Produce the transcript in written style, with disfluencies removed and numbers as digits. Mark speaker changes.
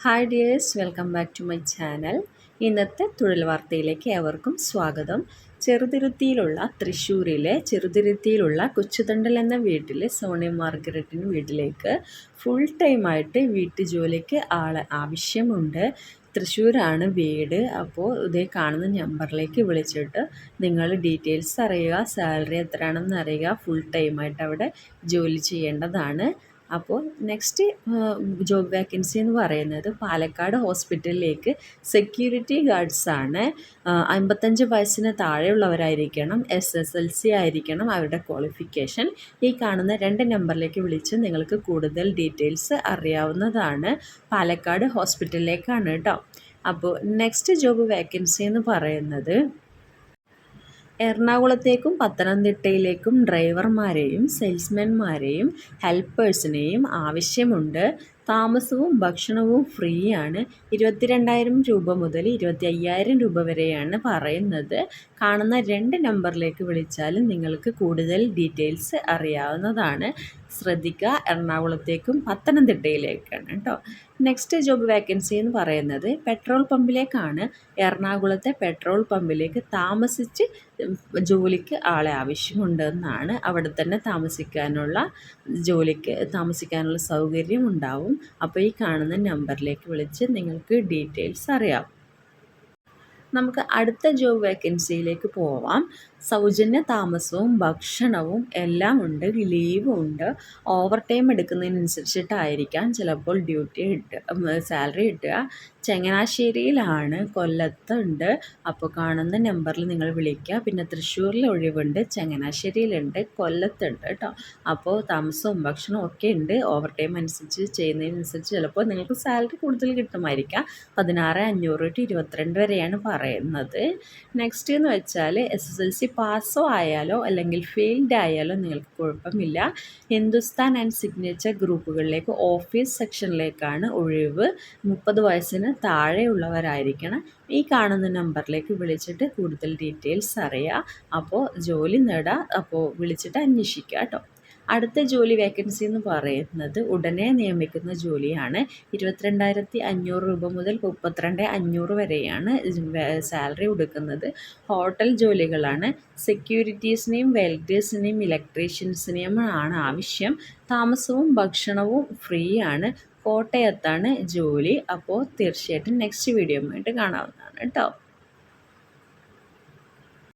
Speaker 1: Hi dears, welcome back to my channel. ഇന്നത്തെ തൊഴിൽ വാർത്തയിലേക്ക് ഏവർക്കും സ്വാഗതം. തൃശ്ശൂരിലെ ചെറുതുരുത്തിയിലുള്ള കൊച്ചുതണ്ടൽ എന്ന വീട്ടിൽ സോണി മാർഗരറ്റിന് വീട്ടിലേക്ക് ഫുൾ ടൈമായിട്ട് വീട്ടുജോലിക്ക് ആളെ ആവശ്യമുണ്ട്. തൃശ്ശൂരാണ് വീട്. അപ്പോൾ ഇതേ കാണുന്ന നമ്പറിലേക്ക് വിളിച്ചിട്ട് നിങ്ങൾ ഡീറ്റെയിൽസ് അറിയുക, സാലറി എത്രയാണെന്ന് അറിയുക. ഫുൾ ടൈമായിട്ട് അവിടെ ജോലി ചെയ്യേണ്ടതാണ്. അപ്പോൾ നെക്സ്റ്റ് ജോബ് വേക്കൻസി എന്ന് പറയുന്നത് പാലക്കാട് ഹോസ്പിറ്റലിലേക്ക് സെക്യൂരിറ്റി ഗാർഡ്സാണ്. 55 വയസ്സിന് താഴെയുള്ളവരായിരിക്കണം, SSLC ആയിരിക്കണം അവരുടെ ക്വാളിഫിക്കേഷൻ. ഈ കാണുന്ന 2 നമ്പറിലേക്ക് വിളിച്ച് നിങ്ങൾക്ക് കൂടുതൽ ഡീറ്റെയിൽസ് അറിയാവുന്നതാണ്. പാലക്കാട് ഹോസ്പിറ്റലിലേക്കാണ് കേട്ടോ. അപ്പോൾ നെക്സ്റ്റ് ജോബ് വേക്കൻസി എന്ന് പറയുന്നത് എറണാകുളത്തേക്കും പത്തനംതിട്ടയിലേക്കും ഡ്രൈവർമാരെയും സെയിൽസ്മാൻമാരെയും ഹെൽപ്പേഴ്സിനെയും ആവശ്യമുണ്ട്. താമസവും ഭക്ഷണവും ഫ്രീ ആണ്. 22,000 രൂപ മുതൽ 25,000 രൂപ വരെയാണ് പറയുന്നത്. കാണുന്ന 2 നമ്പറിലേക്ക് വിളിച്ചാലും നിങ്ങൾക്ക് കൂടുതൽ ഡീറ്റെയിൽസ് അറിയാവുന്നതാണ്. ശ്രദ്ധിക്കുക, എറണാകുളത്തേക്കും പത്തനംതിട്ടയിലേക്കാണ് കേട്ടോ. നെക്സ്റ്റ് ജോബ് വേക്കൻസി എന്ന് പറയുന്നത് പെട്രോൾ പമ്പിലേക്കാണ്. എറണാകുളത്തെ പെട്രോൾ പമ്പിലേക്ക് താമസിച്ച് ജോലിക്ക് ആളെ ആവശ്യമുണ്ടെന്നാണ്. അവിടെ തന്നെ താമസിക്കാനുള്ള സൗകര്യം ഉണ്ടാവും. അപ്പോൾ ഈ കാണുന്ന നമ്പറിലേക്ക് വിളിച്ച് നിങ്ങൾക്ക് ഡീറ്റെയിൽസ് അറിയാം. നമുക്ക് അടുത്ത ജോബ് വേക്കൻസിയിലേക്ക് പോവാം. സൗജന്യ താമസവും ഭക്ഷണവും എല്ലാം ഉണ്ട്, ലീവും ഉണ്ട്. ഓവർ ടൈം എടുക്കുന്നതിനനുസരിച്ചിട്ടായിരിക്കാം ചിലപ്പോൾ സാലറി കിട്ടുക. ചങ്ങനാശ്ശേരിയിലാണ്, കൊല്ലത്തുണ്ട്. അപ്പോൾ കാണുന്ന നമ്പറിൽ നിങ്ങൾ വിളിക്കുക. പിന്നെ തൃശ്ശൂരിൽ ഒഴിവുണ്ട്, ചങ്ങനാശ്ശേരിയിലുണ്ട്, കൊല്ലത്തുണ്ട് കേട്ടോ. അപ്പോൾ താമസവും ഭക്ഷണവും ഒക്കെ ഉണ്ട്. ഓവർ ടൈം അനുസരിച്ച് ചെയ്യുന്നതിനനുസരിച്ച് ചിലപ്പോൾ നിങ്ങൾക്ക് സാലറി കൂടുതൽ കിട്ടുമായിരിക്കാം. 16,500 to 22 വരെയാണ് പറയുന്നത്. നെക്സ്റ്റ് എന്ന് വെച്ചാൽ SSLC പാസ്സോ ആയാലോ അല്ലെങ്കിൽ ഫെയിൽഡ് ആയാലോ നിങ്ങൾക്ക് കുഴപ്പമില്ല. ഹിന്ദുസ്ഥാൻ ആൻഡ് സിഗ്നേച്ചർ ഗ്രൂപ്പുകളിലേക്ക് ഓഫീസ് സെക്ഷനിലേക്കാണ് ഒഴിവ്. 30 വയസ്സിന് താഴെയുള്ളവരായിരിക്കണം. ഈ കാണുന്ന നമ്പറിലേക്ക് വിളിച്ചിട്ട് കൂടുതൽ ഡീറ്റെയിൽസ് അറിയുക. അപ്പോൾ ജോലി നേടാം. അപ്പോൾ വിളിച്ചിട്ട് അന്വേഷിക്കുക കേട്ടോ. അടുത്ത ജോലി വേക്കൻസി എന്ന് പറയുന്നത് ഉടനെ നിയമിക്കുന്ന ജോലിയാണ്. 22,500 രൂപ മുതൽ 32,500 വരെയാണ് സാലറി കൊടുക്കുന്നത്. ഹോട്ടൽ ജോലികളാണ്. സെക്യൂരിറ്റീസിനെയും വെൽഡേഴ്സിനെയും ഇലക്ട്രീഷ്യൻസിനെയും ആണ് ആവശ്യം. താമസവും ഭക്ഷണവും ഫ്രീ ആണ്. കോട്ടയത്താണ് ജോലി. അപ്പോൾ തീർച്ചയായിട്ടും നെക്സ്റ്റ് വീഡിയോയുമായിട്ട് കാണാവുന്നതാണ് കേട്ടോ.